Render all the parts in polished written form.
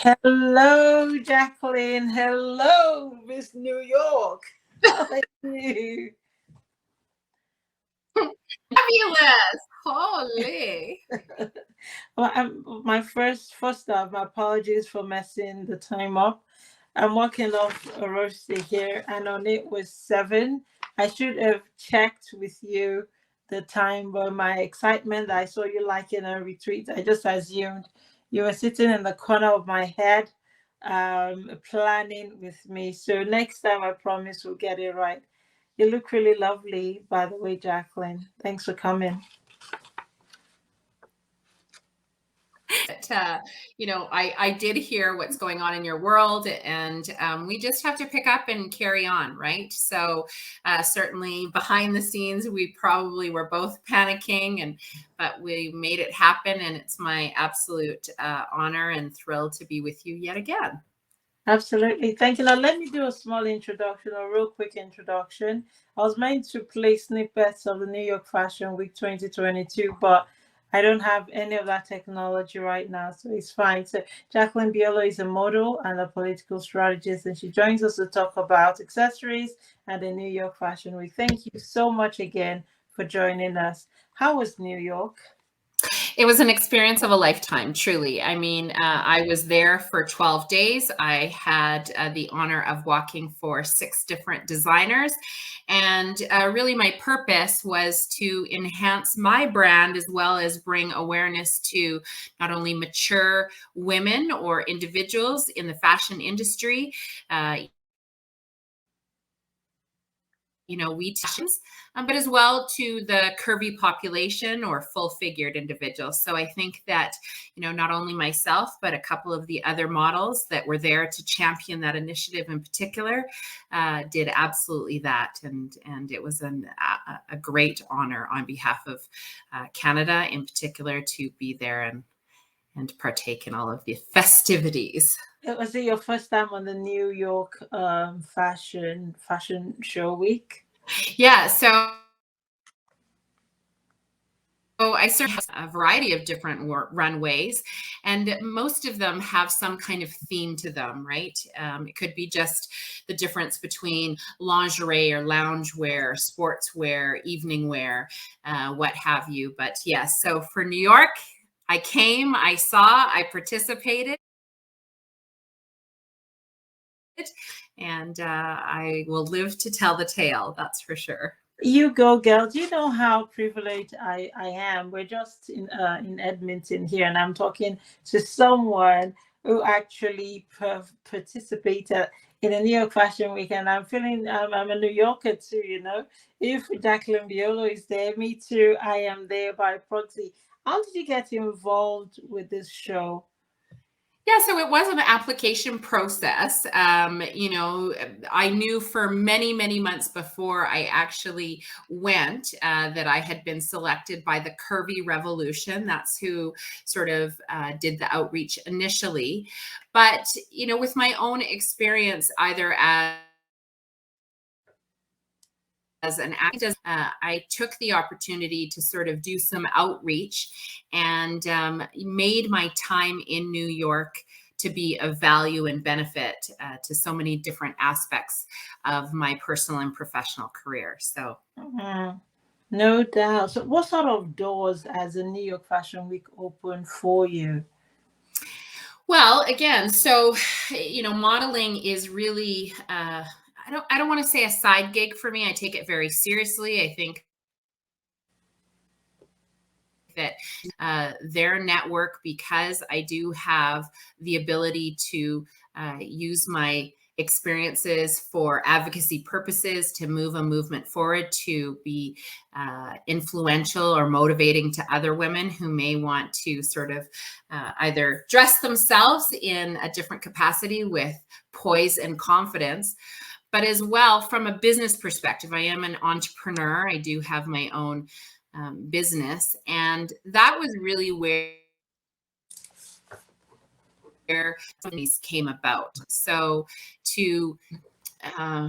Hello, Jacqueline. Hello, Miss New York. How are you? Fabulous. Holy. Well, my first off, my apologies for messing the time up. I'm working off a roasted here, and on it was 7. I should have checked with you the time, but my excitement that I saw you liking a retweet, I just assumed you were sitting in the corner of my head, planning with me. So next time, I promise we'll get it right. You look really lovely, by the way, Jacqueline. Thanks for coming. But, I did hear what's going on in your world, and we just have to pick up and carry on, right? So certainly behind the scenes, we probably were both panicking, but we made it happen, and it's my absolute honor and thrill to be with you yet again. Absolutely. Thank you. Now, let me do a small introduction, a real quick introduction. I was meant to play snippets of the New York Fashion Week 2022, but I don't have any of that technology right now, so it's fine. So, Jacqueline Biollo is a model and a political strategist, and she joins us to talk about accessories and the New York Fashion Week. Thank you so much again for joining us. How was New York? It was an experience of a lifetime, truly. I mean, I was there for 12 days. I had the honor of walking for 6 different designers. And really, my purpose was to enhance my brand as well as bring awareness to not only mature women or individuals in the fashion industry. Uh, we teach, but as well to the curvy population or full figured individuals. So I think that, not only myself, but a couple of the other models that were there to champion that initiative in particular did absolutely that. And it was a great honor on behalf of Canada in particular to be there and partake in all of the festivities. Was it your first time on the New York fashion show week? Yeah, so I certainly have a variety of different runways, and most of them have some kind of theme to them, right? It could be just the difference between lingerie or loungewear, sportswear, evening wear, what have you. But yes, so for New York, I came, I saw, I participated, and I will live to tell the tale, that's for sure. You go, girl. Do you know how privileged I am? We're just in Edmonton here, and I'm talking to someone who actually participated in a New York Fashion Week, and I'm feeling I'm a New Yorker too. If Jacqueline Biollo is there, me too. I am there by proxy. How did you get involved with this show? Yeah, so it was an application process. I knew for many, many months before I actually went that I had been selected by the Curvy Revolution. That's who sort of did the outreach initially. But, with my own experience, either as an actor, I took the opportunity to sort of do some outreach and made my time in New York to be of value and benefit to so many different aspects of my personal and professional career. So, Mhm. No doubt. So, what sort of doors has the New York Fashion Week opened for you? well, again, so modeling is really I don't want to say a side gig for me. I take it very seriously. I think that their network, because I do have the ability to use my experiences for advocacy purposes to move a movement forward, to be influential or motivating to other women who may want to sort of either dress themselves in a different capacity with poise and confidence, but as well from a business perspective. I am an entrepreneur. I do have my own business. And that was really where these came about. So to uh,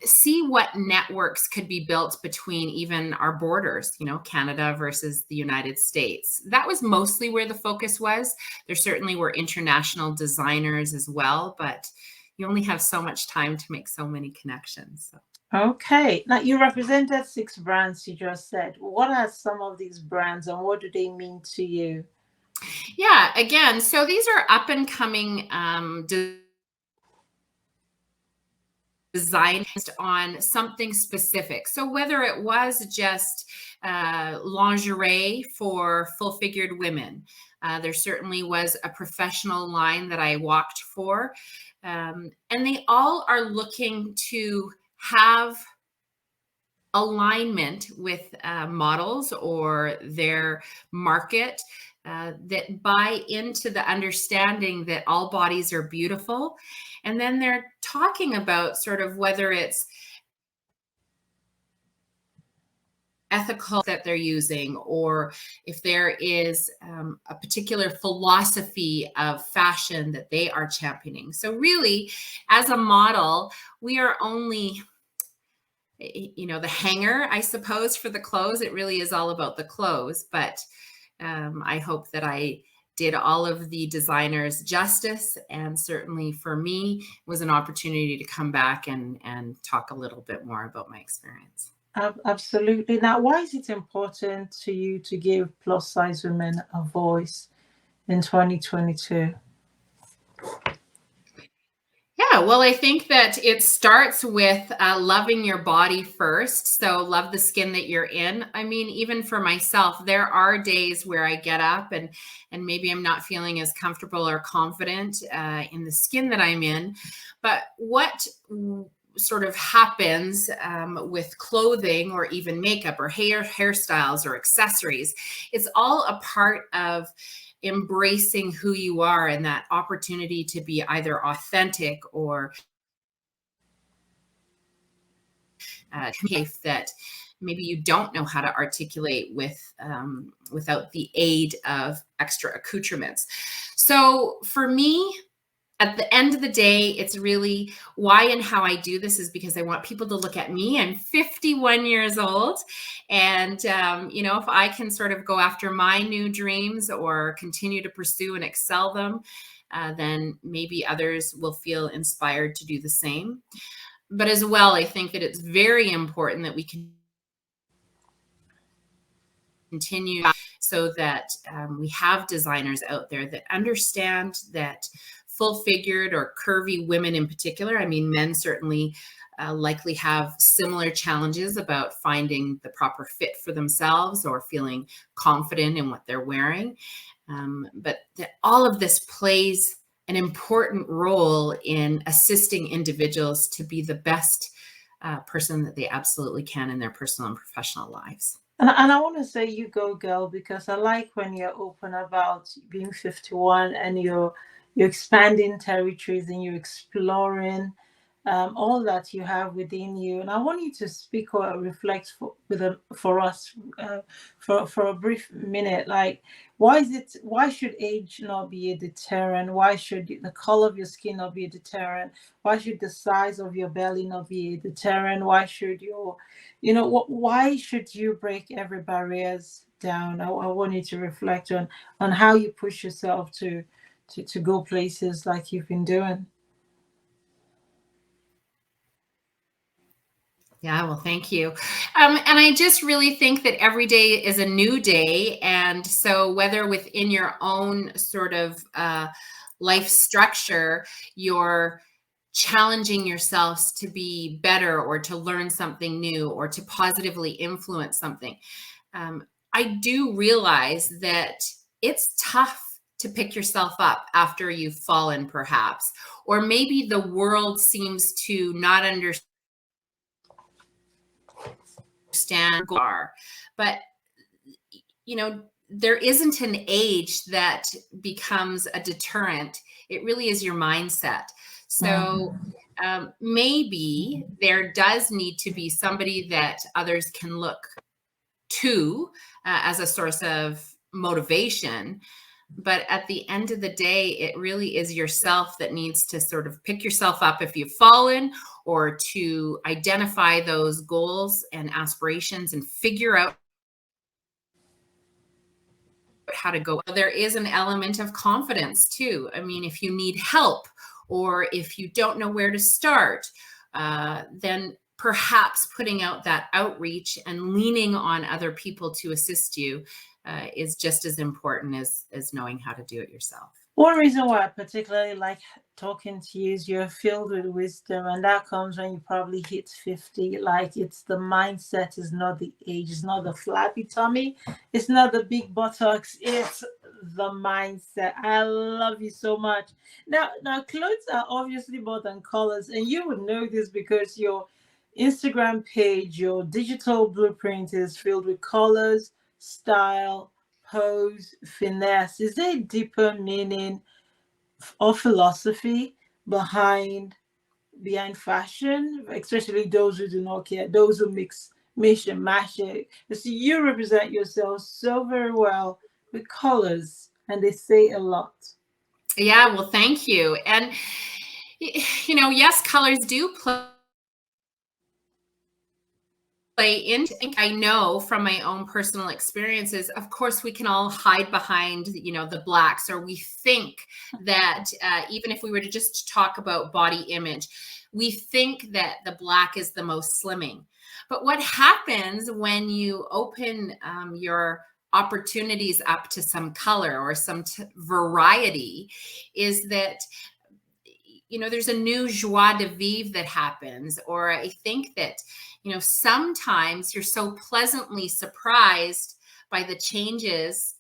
see what networks could be built between even our borders, Canada versus the United States. That was mostly where the focus was. There certainly were international designers as well, but you only have so much time to make so many connections. So. Okay. Now, you represented 6 brands, you just said. What are some of these brands and what do they mean to you? Yeah, again, so these are up and coming designed on something specific. So whether it was just lingerie for full-figured women, there certainly was a professional line that I walked for. And they all are looking to have alignment with models or their market that buy into the understanding that all bodies are beautiful. And then they're talking about sort of whether it's ethical that they're using, or if there is a particular philosophy of fashion that they are championing. So really, as a model, we are only the hanger, I suppose, for the clothes. It really is all about the clothes, but I hope that I did all of the designers justice, and certainly for me was an opportunity to come back and talk a little bit more about my experience. Absolutely. Now, why is it important to you to give plus size women a voice in 2022? Yeah, well, I think that it starts with loving your body first. So love the skin that you're in. I mean, even for myself, there are days where I get up and maybe I'm not feeling as comfortable or confident in the skin that I'm in. But what sort of happens with clothing or even makeup or hairstyles or accessories, it's all a part of embracing who you are and that opportunity to be either authentic or that maybe you don't know how to articulate without the aid of extra accoutrements. So for me, at the end of the day, it's really why and how I do this is because I want people to look at me. I'm 51 years old. And, if I can sort of go after my new dreams or continue to pursue and excel them, then maybe others will feel inspired to do the same. But as well, I think that it's very important that we can continue so that we have designers out there that understand that full-figured or curvy women in particular, I mean, men certainly likely have similar challenges about finding the proper fit for themselves or feeling confident in what they're wearing. But that all of this plays an important role in assisting individuals to be the best person that they absolutely can in their personal and professional lives. And I want to say you go, girl, because I like when you're open about being 51 and you're expanding territories and you're exploring all that you have within you. And I want you to speak or reflect for us for a brief minute. Like, why should age not be a deterrent? Why should the color of your skin not be a deterrent? Why should the size of your belly not be a deterrent? Why should why should you break every barriers down? I want you to reflect on how you push yourself to go places like you've been doing. Yeah, well, thank you. And I just really think that every day is a new day. And so, whether within your own sort of life structure, you're challenging yourselves to be better or to learn something new or to positively influence something, I do realize that it's tough to pick yourself up after you've fallen, perhaps, or maybe the world seems to not understand are. But there isn't an age that becomes a deterrent. It really is your mindset. So maybe there does need to be somebody that others can look to as a source of motivation. But at the end of the day, it really is yourself that needs to sort of pick yourself up if you've fallen, or to identify those goals and aspirations and figure out how to go. There is an element of confidence too. I mean, if you need help or if you don't know where to start, then perhaps putting out that outreach and leaning on other people to assist you is just as important as knowing how to do it yourself. One reason why I particularly like talking to you is you're filled with wisdom, and that comes when you probably hit 50. Like, it's the mindset, is not the age, it's not the flabby tummy, it's not the big buttocks, it's the mindset. I love you so much. Now clothes are obviously more than colors, and you would know this because your Instagram page, your digital blueprint is filled with colors, style, pose, finesse. Is there a deeper meaning or philosophy behind fashion, especially those who do not care, those who mix and match it? You see, you represent yourself so very well with colors, and they say a lot. Yeah, well, thank you. And yes, colors do play into. I know from my own personal experiences, of course, we can all hide behind the blacks, or we think that even if we were to just talk about body image, we think that the black is the most slimming. But what happens when you open your opportunities up to some color or some variety is that there's a new joie de vivre that happens. Or I think that sometimes you're so pleasantly surprised by the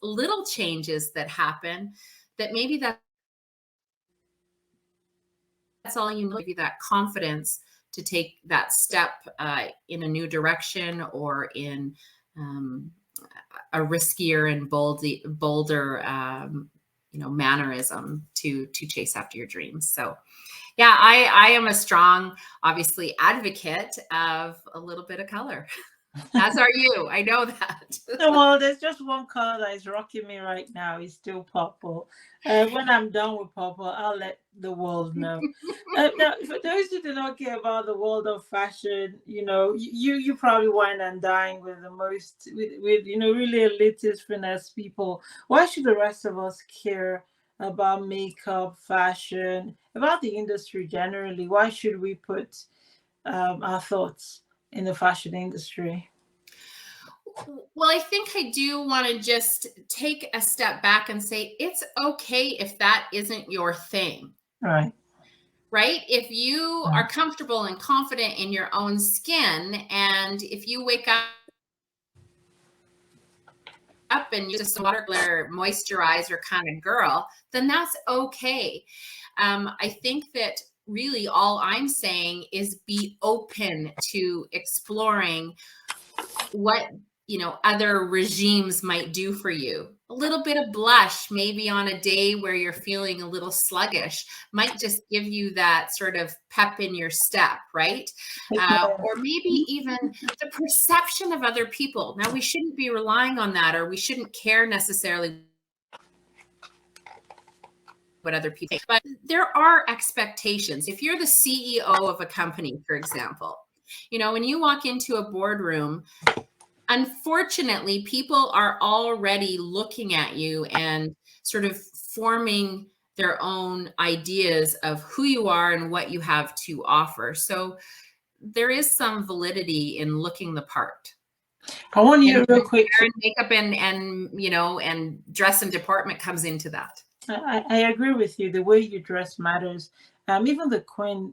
little changes that happen, that maybe that's all you need, maybe that confidence to take that step in a new direction, or in a riskier and bolder mannerism to chase after your dreams. So yeah, I am a strong, obviously, advocate of a little bit of color. As are you. I know that. Well, there's just one color that is rocking me right now. It's still purple. When I'm done with purple, I'll let the world know. Now, for those who do not care about the world of fashion, you probably wine and dine with the most, with really elitist finesse people. Why should the rest of us care about makeup, fashion, about the industry generally? Why should we put our thoughts in the fashion industry? Well, I think I do want to just take a step back and say it's okay if that isn't your thing. Right. Right? If you are comfortable and confident in your own skin, and if you wake up and you're just a watercolor moisturizer kind of girl, then that's okay. I think that really all I'm saying is be open to exploring what other regimes might do for you. A little bit of blush, maybe on a day where you're feeling a little sluggish, might just give you that sort of pep in your step, right? Or maybe even the perception of other people. Now, we shouldn't be relying on that, or we shouldn't care necessarily what other people think. But there are expectations. If you're the CEO of a company, for example, when you walk into a boardroom, unfortunately, people are already looking at you and sort of forming their own ideas of who you are and what you have to offer. So there is some validity in looking the part. I want you real quick. Makeup and dress and deportment comes into that. I agree with you. The way you dress matters. Even the Queen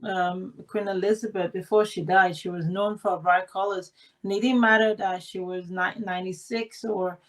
Elizabeth, before she died, she was known for bright colors, and it didn't matter that she was 96 or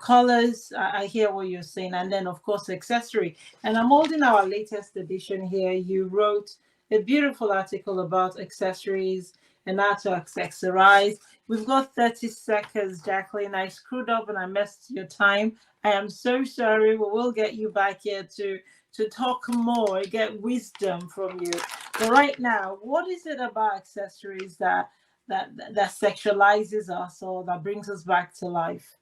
colors. I hear what you're saying, and then of course accessory. And I'm holding our latest edition here. You wrote a beautiful article about accessories and how to accessorize. We've got 30 seconds, Jacqueline. I screwed up and I messed your time. I am so sorry. We will get you back here to talk more, get wisdom from you. But right now, what is it about accessories that sexualizes us, or that brings us back to life?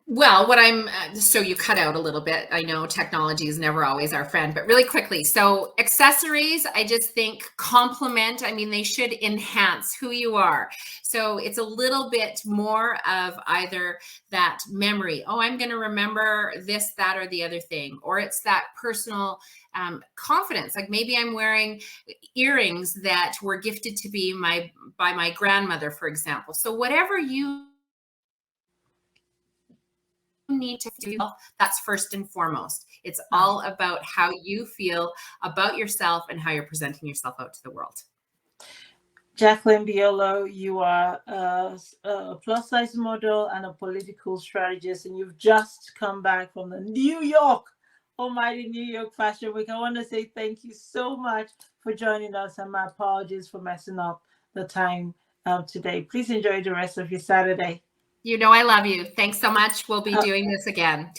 Well, what I'm so you cut out a little bit. I know technology is never always our friend, but really quickly. So, accessories, I just think complement, I mean, they should enhance who you are. So, it's a little bit more of either that memory. Oh, I'm going to remember this, that, or the other thing. Or it's that personal confidence. Like maybe I'm wearing earrings that were gifted to be by my grandmother, for example. So, whatever you need to do, that's first and foremost. It's all about how you feel about yourself and how you're presenting yourself out to the world. Jacqueline Biollo, you are a plus size model and a political strategist, and you've just come back from the New York, almighty New York Fashion Week. I want to say thank you so much for joining us, and my apologies for messing up the time today. Please enjoy the rest of your Saturday. You know, I love you. Thanks so much. We'll be doing this again.